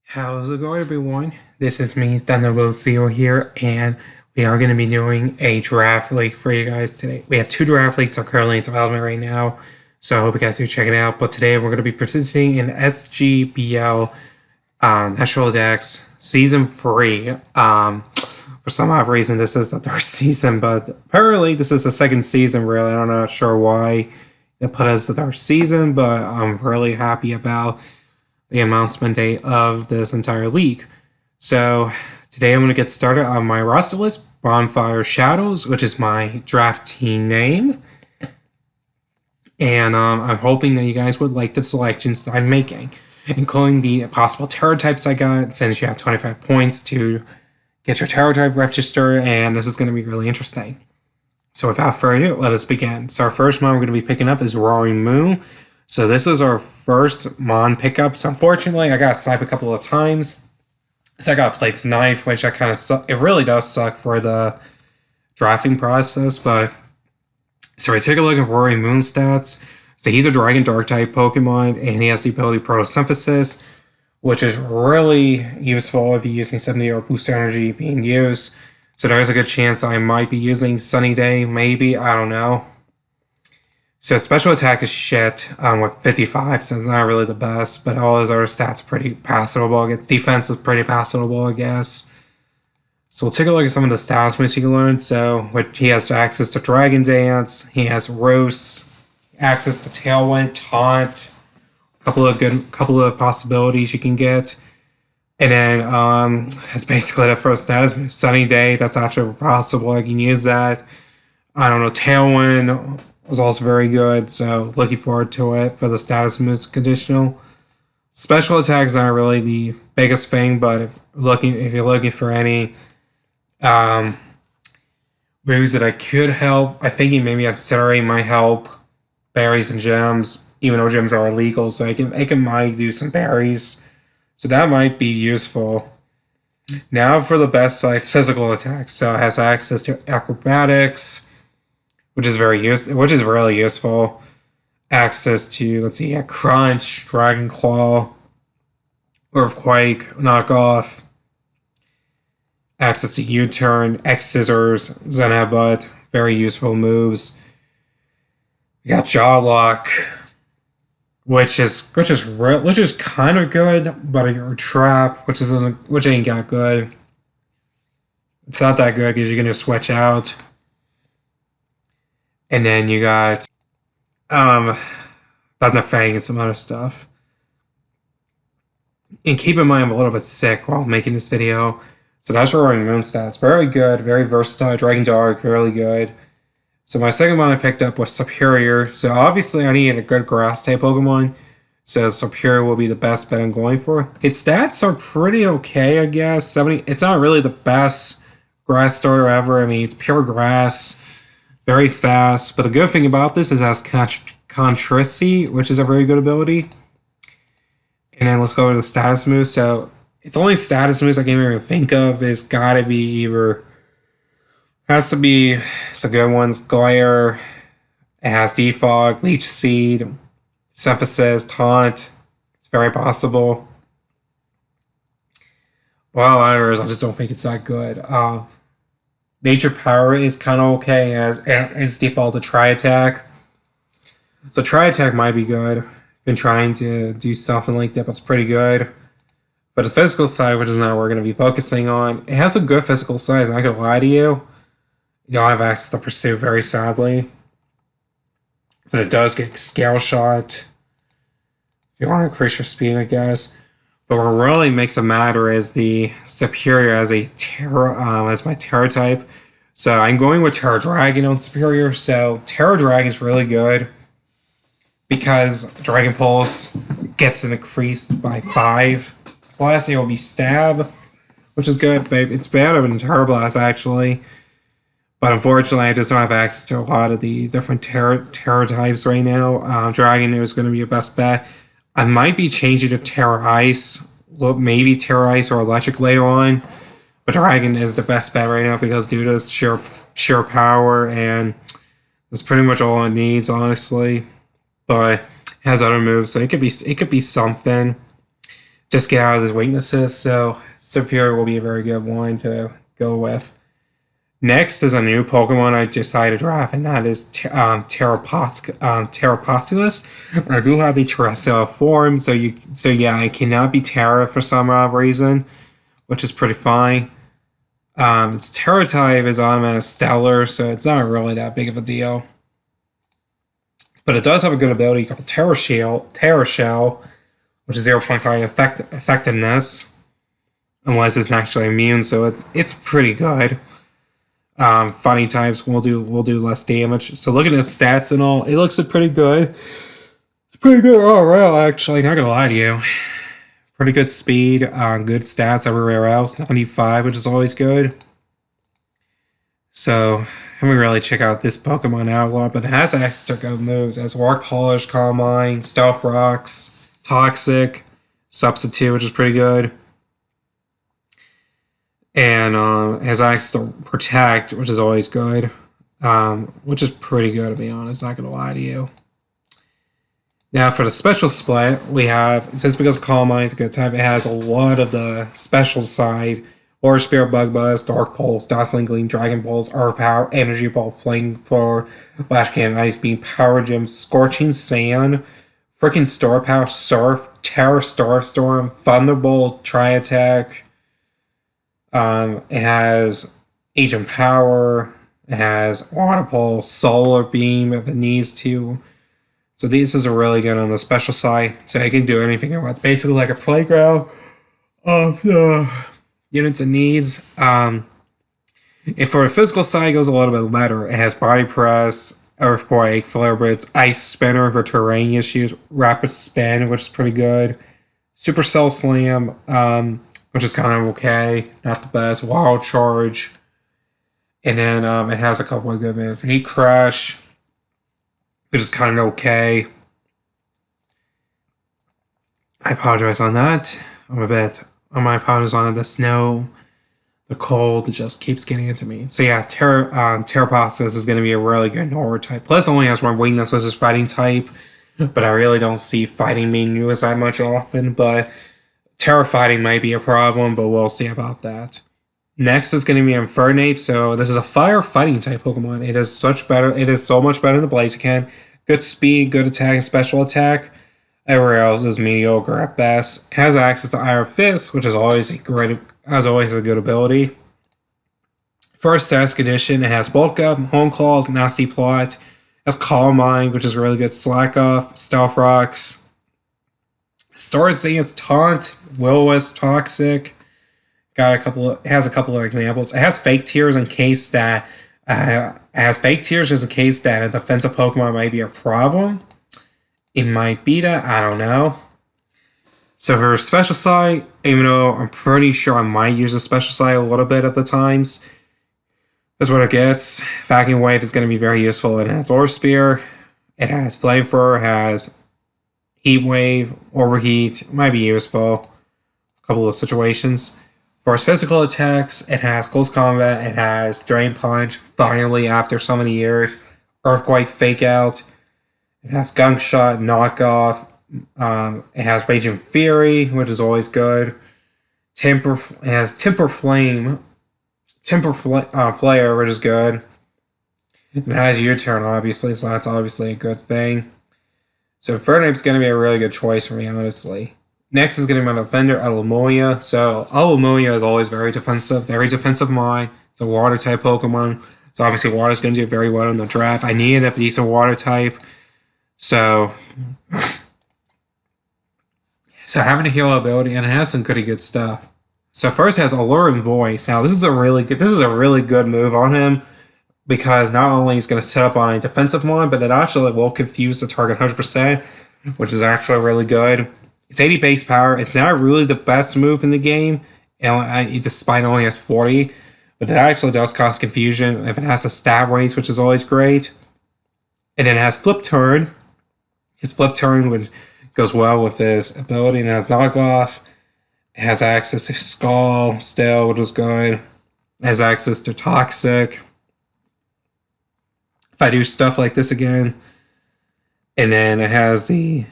How's it going, everyone? This is me, Thunderbolt Zero here, and we are going to be doing a draft league for you guys today. We have two draft leagues that are currently in development right now, so I hope you guys do check it out. But today we're going to be participating in Sgbl Natural Dex Season 3. For some odd reason, this is the third season, but apparently this is the second season, really. I'm not sure why it put us the third season, but I'm really happy about the announcement date of this entire league. So today I'm going to get started on my roster list, Bonfire Shadows, which is my draft team name. And I'm hoping that you guys would like the selections that I'm making, including the possible terror types I got, since you have 25 points to get your terror type register, and this is going to be really interesting. So without further ado, let us begin. So our first one we're going to be picking up is Roaring Moon. So this is our first Mon pickup. So unfortunately, I got sniped a couple of times. So I got Plague's Knife, which I kind of suck. It really does suck for the drafting process. But so we take a look at Roaring Moon stats. So he's a Dragon Dark type Pokemon, and he has the ability Photosynthesis, which is really useful if you're using 70 or Boost Energy being used. So there's a good chance I might be using Sunny Day, maybe, I don't know. So special attack is shit with 55, so it's not really the best, but all his other stats are pretty passable. Its defense is pretty passable, I guess. So we'll take a look at some of the stats moves you can learn. So he has access to Dragon Dance, he has Roast, access to Tailwind, Taunt, a couple of possibilities you can get. And then that's basically the first status move. Sunny Day, that's actually possible. I can use that. I don't know, Tailwind was also very good, so looking forward to it for the status moves conditional. Special attack is not really the biggest thing, but if you're looking for any moves that I could help, I think maybe Incinerate might help. Berries and gems, even though gems are illegal, so I can might do some berries. So that might be useful. Now for the best side, physical attack. So it has access to acrobatics, which is really useful. Access to, let's see, Crunch, Dragon Claw, Earthquake, Knockoff. Access to U-Turn, X Scissors, Zen Headbutt, very useful moves. We got Jaw Lock, which is kind of good, but a Trap, which ain't that good. It's not that good because you can just switch out. And then you got Thunder Fang and some other stuff. And keep in mind I'm a little bit sick while making this video. So that's Roaring Moon stats. Very good, very versatile. Dragon Dark, really good. So my second one I picked up was Superior. So obviously I needed a good grass type Pokemon. So Superior will be the best bet I'm going for. Its stats are pretty okay, I guess. 70. It's not really the best grass starter ever. I mean, it's pure grass, very fast. But the good thing about this is it has Contricy, which is a very good ability. And then let's go to the status moves. So it's only status moves I can't even think of. It's gotta be either. Has to be some good ones. Glare. It has Defog, Leech Seed, Synthesis, Taunt. It's very possible. Well, others, I just don't think it's that good. Nature Power is kind of okay as its default to Tri Attack. So Tri Attack might be good. Been trying to do something like that, but it's pretty good. But the physical side, which is not what we're going to be focusing on, it has a good physical side. I'm not going to lie to you. You don't have access to Pursue, very sadly. But it does get Scale Shot. If you want to increase your speed, I guess. But what really makes it matter is the Superior as as my Terra type. So I'm going with Terra Dragon on Superior. So Terra Dragon is really good because Dragon Pulse gets an increase by 5. Plus it will be Stab, which is good, but it's better than Terra Blast actually. But unfortunately, I just don't have access to a lot of the different terror types right now. Dragon is going to be your best bet. I might be changing to Terra Ice, maybe Terra Ice or Electric later on. But Dragon is the best bet right now because due to its sheer power, and that's pretty much all it needs, honestly. But it has other moves, so it could be something. just get out of his weaknesses. So Superior will be a very good one to go with. Next is a new Pokemon I decided to draft, and that is Terrapotulus. I do have the terrestrial form, so yeah, I cannot be Terra for some odd reason, which is pretty fine. Its Terra type is automatic Stellar, so it's not really that big of a deal. But it does have a good ability called Terra Shell, which is 0.5 effectiveness, unless it's actually immune, so it's pretty good. Fighting types will do less damage. So looking at stats and all, it looks pretty good. It's pretty good overall, actually. Not gonna lie to you. Pretty good speed, good stats everywhere else. 95, which is always good. So I haven't really checked out this Pokemon out a lot, but it has extra good moves. It has Rock Polish, Calm Mind, Stealth Rocks, Toxic, Substitute, which is pretty good. And has access to Protect, which is always good. Which is pretty good, to be honest, not gonna lie to you. Now for the special split, we have, since because Calm Mind is a good type, it has a lot of the special side. Aura Spirit, Bug Buzz, Dark Pulse, Dazzling Gleam, Dragon Pulse, Earth Power, Energy Ball, Flame Thrower, Flash Cannon, Ice Beam, Power Gem, Scorching Sand, freaking Star Power, Surf, Terra Starstorm, Thunderbolt, Tri-Attack. It has Agent Power. It has Water Pulse, Solar Beam if it needs to. So this is a really good on the special side. So it can do anything it wants. Basically like a playground of the units it needs. If for the physical side, it goes a little bit better. It has Body Press, Earthquake, Flare Blitz, Ice Spinner for terrain issues, Rapid Spin, which is pretty good, Supercell Slam, which is kind of okay, not the best, Wild Charge, and then it has a couple of good moves. Heat Crush, which is kind of okay. I apologize on that. I apologize on the snow, the cold just keeps getting into me. So yeah, Terrapotulus is going to be a really good Horror type. Plus, it only has one weakness, which is Fighting type. But I really don't see Fighting being used that much often. But Terra Fighting might be a problem, but we'll see about that. Next is going to be Infernape. So this is a Fire Fighting type Pokemon. It is so much better than the Blaziken. Good speed, good attack, and special attack. Everywhere else is mediocre at best. It has access to Iron Fist, which is always a good ability. First Sask Edition, it has Bulk Up, Home Claws, Nasty Plot. It has Calm Mind, which is really good. Slack Off, Stealth Rocks. Storage Dance, Taunt, Will-O-Wisp, Toxic. It has a couple of examples. It has Fake Tears in case that a defensive Pokemon might be a problem. It might be that, I don't know. So for a special side, even though I'm pretty sure I might use a special side a little bit of the times, that's what it gets. Vacuum Wave is going to be very useful. It has Aura Spear, it has Flamethrower, it has Heat Wave, Overheat, might be useful. A couple of situations. For its physical attacks, it has Close Combat, it has Drain Punch, finally after so many years, Earthquake Fake Out. It has Gunk Shot, Knockoff. It has Raging Fury, which is always good. It has Temper Flare, which is good. It has U-Turn, obviously, so that's obviously a good thing. So Infernape's going to be a really good choice for me, honestly. Next is going to be my defender, Alamoya. So Alamoya is always very defensive mind. It's a water type Pokemon. So obviously water is going to do very well in the draft. I needed a decent water type. So having a heal ability, and it has some pretty good stuff. So first it has Alluring Voice. Now this is a really good move on him, because not only is going to set up on a defensive one, but it actually will confuse the target 100%, which is actually really good. It's 80 base power. It's not really the best move in the game, despite it only has 40, but it actually does cause confusion if it has a stab race, which is always great. And then it has Flip Turn. His Flip Turn goes well with his ability, and it has Knockoff. It has access to Skull still, which is good. It has access to Toxic. If I do stuff like this again, and then it has the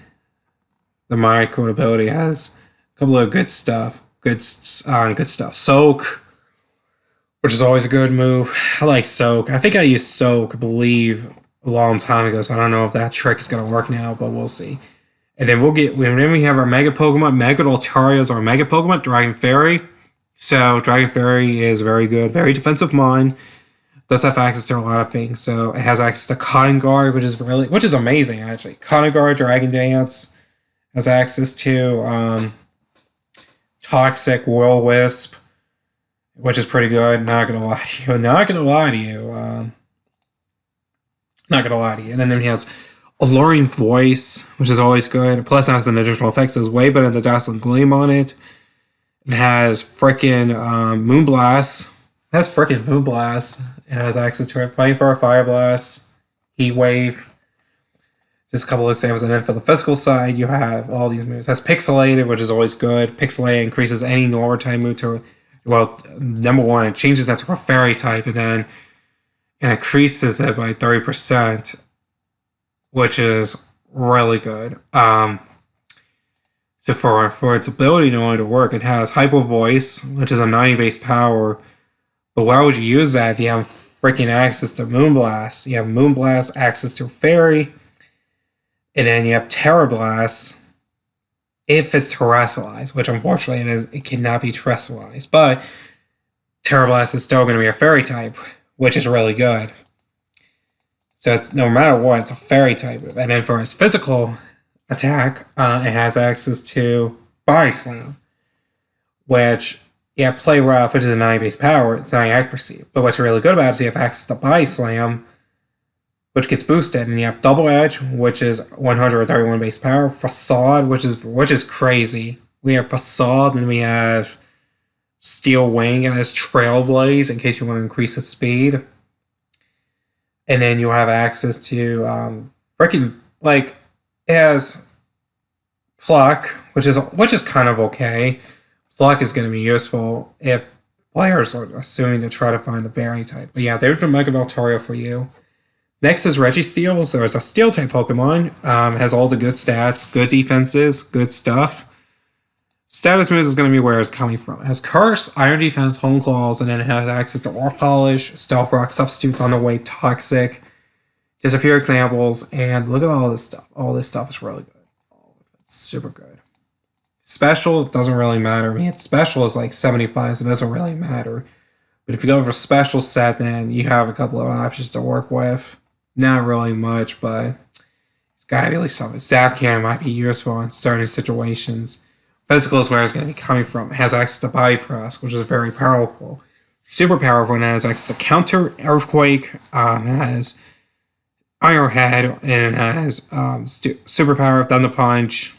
Micro ability, it has A couple of good stuff. Good stuff. Soak, which is always a good move. I like Soak. I think I used Soak, I believe, a long time ago, so I don't know if that trick is going to work now, but we'll see. And then we have our Mega Pokemon, Mega Altarios, or Mega Pokemon, Dragon Fairy. So Dragon Fairy is very good, very defensive mind. Does have access to a lot of things. So it has access to Cotton Guard, which is amazing actually. Cotton Guard, Dragon Dance, has access to Toxic, Will-Wisp, which is pretty good. Not gonna lie to you. Not gonna lie to you. And then he has Alluring Voice, which is always good. Plus, it has an additional effect, so it's way better than the Dazzling Gleam on it. It has frickin' Moonblast. It has frickin' Moonblast. It has access to it. Bonfire, Fire Blast, Heat Wave. Just a couple of examples. And then for the physical side, you have all these moves. It has Pixelated, which is always good. Pixelated increases any normal type move to, well, number one, it changes that to a fairy type, and then it increases it by 30%, which is really good. So for its ability to work, it has Hyper Voice, which is a 90 base power. But why would you use that if you have freaking access to Moonblast? You have Moonblast, access to Fairy, and then you have Terra Blast if it's terrestrialized, which unfortunately it cannot be terrestrialized. But Terra Blast is still going to be a Fairy type, which is really good. So it's, no matter what, it's a Fairy type. And then for its physical attack, it has access to Body Slam, which, yeah, Play Rough, which is a 90 base power, it's 90 accuracy. But what's really good about it is you have access to Body Slam, which gets boosted, and you have Double Edge, which is 131 base power, Facade, which is crazy. We have Facade, and we have Steel Wing, and it's Trailblaze in case you want to increase its speed. And then you have access to it has Pluck, which is kind of okay. Pluck is going to be useful if players are assuming to try to find a berry type. But yeah, there's a Mega Valtario for you. Next is Registeel, so it's a Steel type Pokemon. Has all the good stats, good defenses, good stuff. Status moves is going to be where it's coming from. It has Curse, Iron Defense, Home Claws, and then it has access to Orb Polish, Stealth Rock, Substitute, Thunderwave, Toxic. Just a few examples, and look at all this stuff. All this stuff is really good. It's super good. Special doesn't really matter. I mean, its special is like 75, so it doesn't really matter. But if you go for special set, then you have a couple of options to work with. Not really much, but it's got to be at least something. Zapcan might be useful in certain situations. Physical is where it's going to be coming from. It has access to Body Press, which is very powerful. Super powerful, and it has access to Counter Earthquake. It has Iron Head, and it has Superpower, Thunder Punch.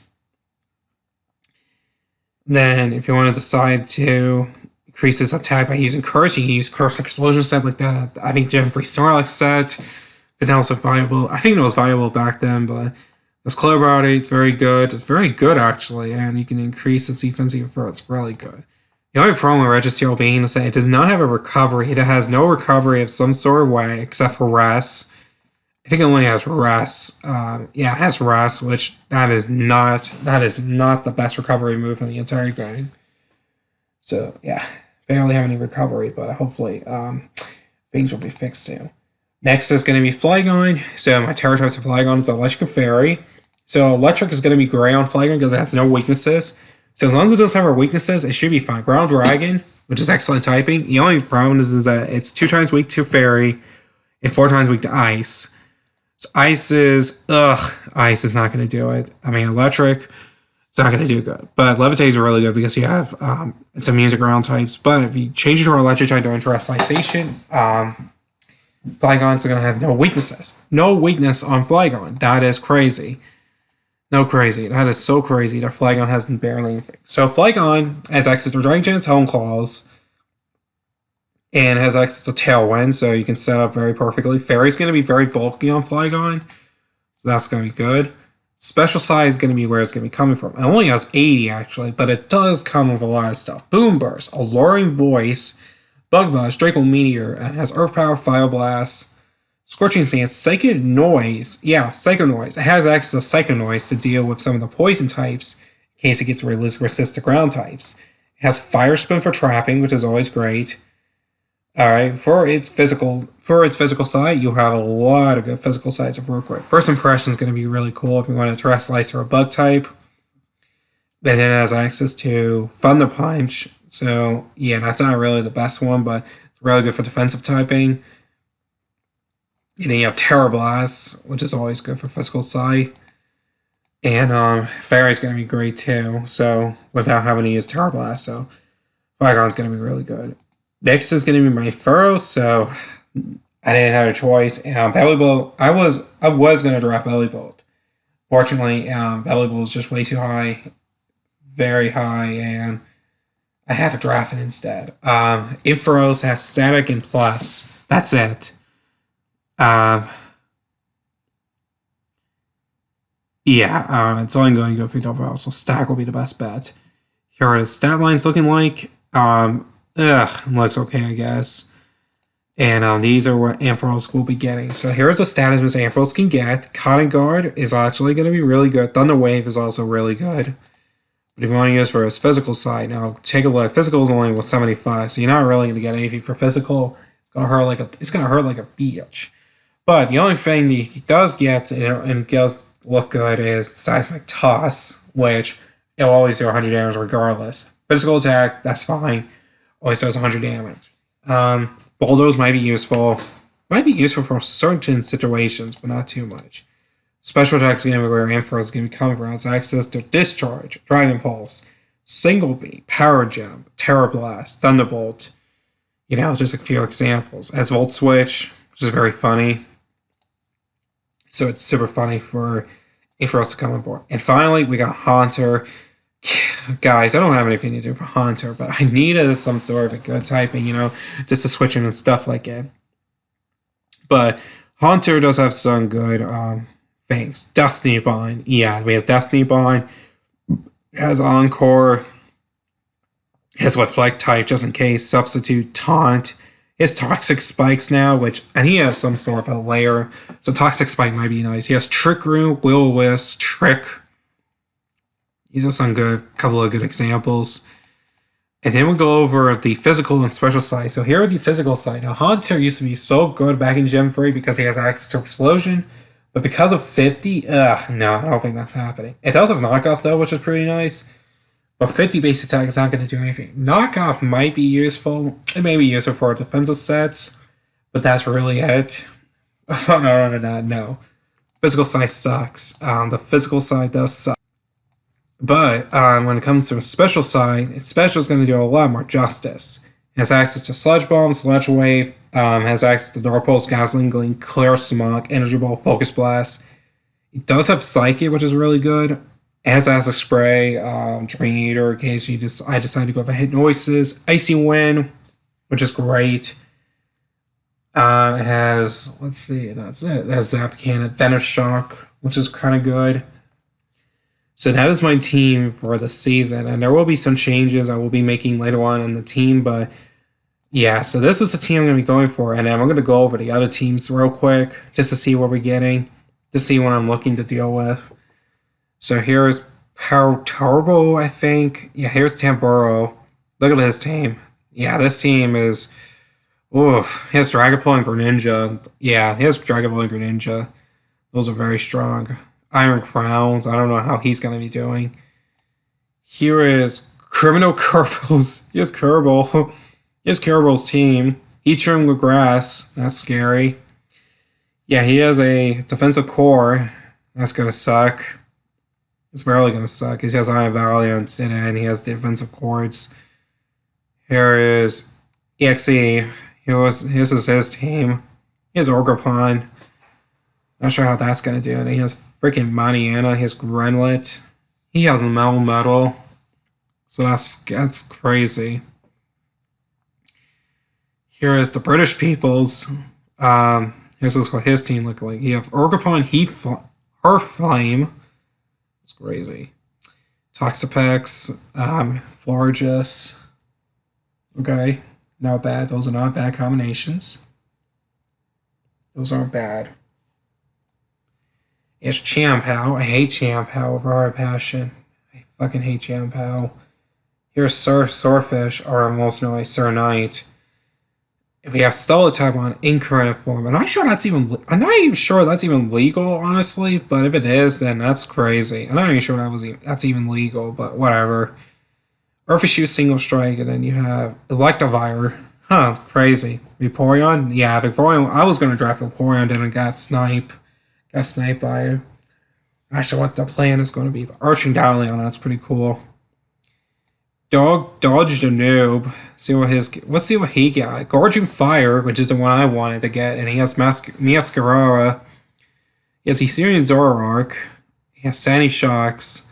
Then, if you want to decide to increase its attack by using Curse, you can use Curse Explosion set like that. I think Jeffrey Snorlax set. But now it's valuable. I think it was valuable back then, but it's Clear Body. It's very good. It's very good, actually, and you can increase its defense even further. It's really good. The only problem with Registeel being is that it does not have a recovery. It has no recovery of some sort of way except for Rest. I think it only has Rest. Yeah, it has Rest, which that is not the best recovery move in the entire game. So yeah, barely have any recovery, but hopefully things will be fixed soon. Next is going to be Flygon. So my Terra types of Flygon is Electric and Fairy. So Electric is going to be gray on Flygon because it has no weaknesses. So as long as it doesn't have our weaknesses, it should be fine. Ground Dragon, which is excellent typing. The only problem is that it's 2 times weak to Fairy and 4 times weak to Ice. So Ice is not going to do it. I mean, Electric, it's not going to do good. But Levitate is really good because you have, it's immune to ground types. But if you change it to Electric type to Terrestrialization, Flygon's are going to have no weaknesses. No weakness on Flygon. That is crazy. No crazy. That is so crazy that Flygon has barely anything. So Flygon has access to Dragon Chain's Home Claws and has access to Tailwind, so you can set up very perfectly. Fairy's going to be very bulky on Flygon, so that's going to be good. Special size is going to be where it's going to be coming from. It only has 80, actually, but it does come with a lot of stuff. Boom Burst, Alluring Voice, Bug Buzz, Draco Meteor, and has Earth Power, Fire Blast, Scorching Stance, Psychic Noise. Yeah, Psycho Noise. It has access to Psycho Noise to deal with some of the poison types in case it gets resist to ground types. It has Fire Spin for trapping, which is always great. Alright, for its physical side, you have a lot of good physical sides to work with. First impression is going to be really cool if you want to terrestrialize or a bug type. Then it has access to Thunder Punch. So yeah, that's not really the best one, but it's really good for defensive typing. And then you have Terra Blast, which is always good for physical side. And Fairy is going to be great too. So without having to use Terra Blast, so Flygon's going to be really good. Next is going to be my Furrow, so I didn't have a choice. Belly Bolt, I was going to draft Belly Bolt. Fortunately, Belly Bolt was just way too high, very high, and I had to draft it instead. Inferos has Static and Plus. That's it. It's only going to go 3 overall, so Stack will be the best bet. Here are the stat lines looking like. Looks okay, I guess. And these are what Ampharos will be getting. So here's the status Miss Ampharos can get. Cotton Guard is actually going to be really good. Thunder Wave is also really good. But if you want to use for his physical side, now take a look. Physical is only with 75, so you're not really going to get anything for physical. It's gonna hurt like a bitch. But the only thing he does get, and it does look good, is Seismic Toss, which it'll always do 100 damage regardless. Physical attack, that's fine. Always does 100 damage. Bulldoze might be useful. Might be useful for certain situations, but not too much. Special attacks going to be where Ampharos is going to be coming from. It's access to Discharge, Dragon Pulse, Single Beat, Power Jump, Terra Blast, Thunderbolt. Just a few examples. As Volt Switch, which is very funny. So it's super funny for Ampharos to come on board. And finally, we got Haunter. Guys, I don't have anything to do for Haunter, but I needed some sort of a good typing, just to switch in and stuff like it. But Haunter does have some good things. Destiny Bind. Yeah, we have Destiny Bind. It has Encore. It has Reflect type, just in case. Substitute, Taunt. He has Toxic Spikes now, and he has some sort of a layer. So Toxic Spike might be nice. He has Trick Room, Will-O-Wisp, Trick. These are some couple of good examples. And then we'll go over the physical and special side. So here are the physical side. Now, Haunter used to be so good back in Gen 3 because he has access to Explosion. But because of 50, no, I don't think that's happening. It does have Knockoff, though, which is pretty nice. But 50 base attack is not going to do anything. Knockoff might be useful. It may be useful for defensive sets. But that's really it. Other than that, no. Physical side sucks. The physical side does suck. But when it comes to a special side, its special is going to do a lot more justice. It has access to Sludge Bomb, Sludge Wave, has access to Dark Pulse, Gasoline Gleam, Clear Smog, Energy Ball, Focus Blast. It does have Psychic, which is really good. It has Acid Spray, Drain Eater, in case I decide to go for Hit Noises, Icy Wind, which is great. It has, that's it. It has Zap Cannon, Venice Shock, which is kind of good. So that is my team for the season, and there will be some changes I will be making later on in the team, but yeah, so this is the team I'm going to be going for, and then I'm going to go over the other teams real quick, just to see what we're getting, to see what I'm looking to deal with. So here's Power Turbo, I think. Yeah, here's Tamburo. Look at his team. Yeah, this team is... Oof. He has Dragapult and Greninja. Yeah, he has Dragapult and Greninja. Those are very strong. Iron Crowns. I don't know how he's going to be doing. Here is Criminal Kerbals. Here's Kerbal. Here's Kerbal's team. Heatran with Grass. That's scary. Yeah, he has a defensive core. That's going to suck. It's barely going to suck. He has Iron Valiant, and then he has defensive chords. Here is EXE. This is his team. He has Orgrimmon. Not sure how that's going to do. And he has freaking Mariana. He has Grenlit. He has Metal. So that's crazy. Here is the British Peoples. This is what his team looked like. You have Orgrimmon, Flame. It's crazy. Toxapex, Florges. Okay, not bad. Those are not bad combinations. Those aren't bad. It's Champao. I hate Champao with Hard Passion. I Fucking hate Jam Pal. Here's Sir Swordfish, or most known Sir Knight. If we have Stella type on incorrect form, I'm not even sure that's even legal, honestly. But if it is, then that's crazy. I'm not even sure that's even legal, but whatever. Earthissue single strike, and then you have Electivire. Huh, crazy. Vaporeon? Yeah, Vaporeon. I was gonna draft Vaporeon, then I got sniped. Got sniped by actually what the plan is gonna be. But Arching Dalion, that's pretty cool. Dodge the noob. Let's see what he got. Gorging Fire, which is the one I wanted to get, and he has Masquerara. He has Hisuian Zoroark. He has Sandy Shocks.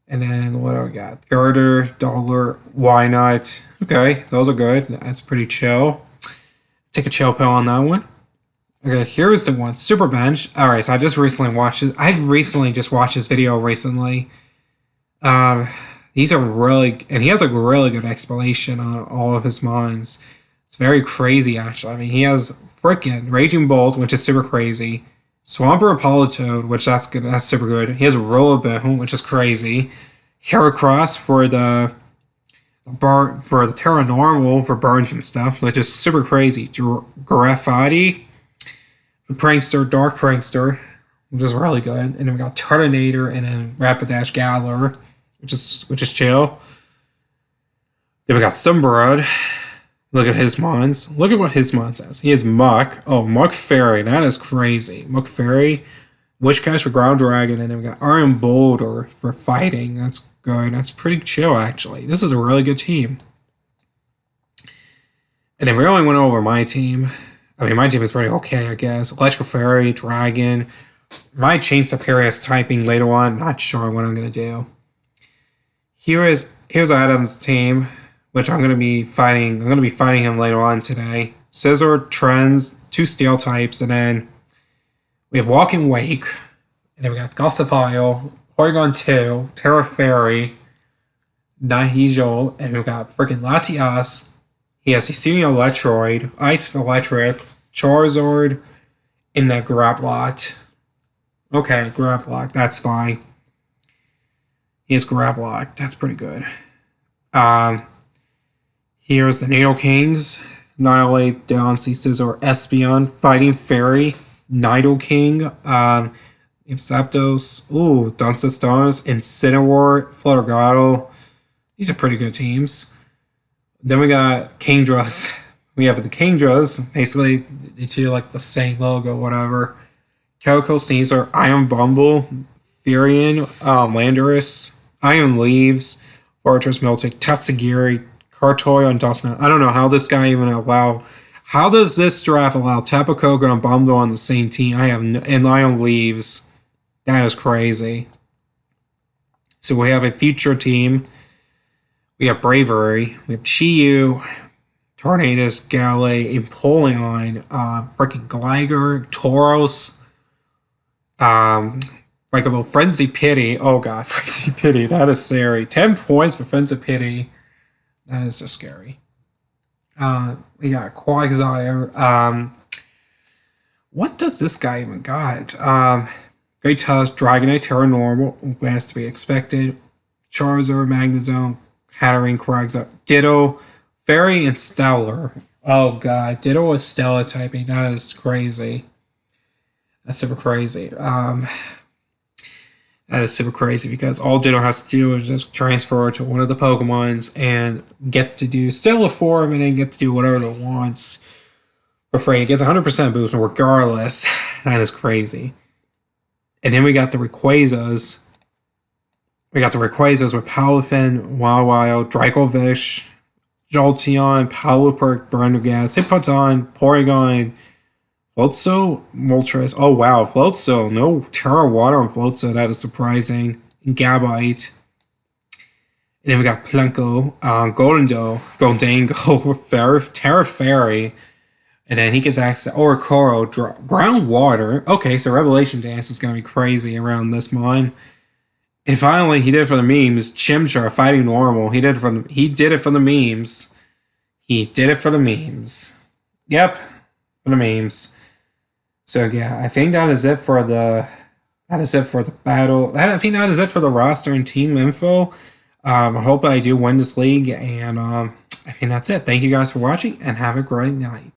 And then what do we got? Girder, Dollar, Why Not? Okay, those are good. That's pretty chill. Take a chill pill on that one. Okay, here's the one. Super Bench. Alright, so I just recently watched it. I recently just watched this video recently. These are really, and he has a really good explanation on all of his mons. It's very crazy, actually. I mean, he has freaking Raging Bolt, which is super crazy. Swampert and Politoed, which that's good. That's super good. He has Rillaboom, which is crazy. Heracross for the Terra Normal for burns and stuff, which is super crazy. Graffiti, the Prankster, Dark Prankster, which is really good. And then we got Turtonator and then Rapidash Galar, which is chill. Then we got Sunbird. Look at his mons. Look at what his mon says. He has Muck. Oh, Muck Fairy. That is crazy. Muck Fairy. Wishcash for Ground Dragon. And then we got Iron Boulder for fighting. That's good. That's pretty chill, actually. This is a really good team. And then we only went over my team. I mean, my team is pretty okay, I guess. Electrical Fairy, Dragon. Might change to Parius typing later on. Not sure what I'm going to do. Here's Adam's team, which I'm going to be fighting. I'm going to be fighting him later on today. Scizor, Trends, 2 Steel types, and then we have Walking Wake, and then we got Gossifile, Porygon 2, Terra Fairy, Nihilego, and we got freaking Latias. He has Hisuian Electroid, Ice Electric, Charizard, and the Grapploct. Okay, Grapploct, that's fine. He has Grapploct, that's pretty good. Here's the NATO Kings, Annihilate, Downsea, Scizor, Espeon, Fighting Fairy, Nidoking, Zapdos, Dunstar, Incineroar, Fluttergatto. These are pretty good teams. Then we got Kingdras. We have the Kingdras. Basically, they two like the same logo, whatever. Calico, Caesar, Iron Bumble, Furion, Landorus, Iron Leaves, Fortress Miltic, Tatsugiri, Kartoy on Dustman. I don't know how this guy even how does this draft allow Tapu Koko and Bumble on the same team? And Iron Leaves. That is crazy. So we have a future team. We have Bravery. We have Chiyu, Tornadus, Galley, Empoleon, freaking Gligar, Tauros, like a little Frenzy Pity. Oh god, Frenzy Pity. That is scary. 10 points for Frenzy Pity. That is so scary. We got Quagsire. What does this guy even got? Great Tusk, Dragonite, Terra Normal, as to be expected. Charizard, Magnezone, Hatterene, Quagsire, Ditto, Fairy, and Stellar. Oh god, Ditto is Stellar typing. That is crazy. That's super crazy. That is super crazy because all Ditto has to do is just transfer to one of the Pokemons and get to do Stellar form and then get to do whatever it wants for free. It gets 100% boost regardless. That is crazy. And then we got the Rayquazas. We got the Rayquazas with Palafin, Wild, Dracovish, Jolteon, Palupert, Brendagas, Hippowdon, Porygon, Floatzel, Moltres. Oh wow, Floatzel. No Terra Water on Floatzel. That is surprising. And Gabite. And then we got Plunko, Goldango, Terra Fairy. And then he gets access to Oricoro, Groundwater. Okay, so Revelation Dance is going to be crazy around this mine. And finally, he did it for the memes. Chimchar, Fighting Normal. He did it for the memes. He did it for the memes. Yep, for the memes. So yeah, I think that is it for the that is it for the battle. I think that is it for the roster and team info. I hope I do win this league, and I think that's it. Thank you guys for watching, and have a great night.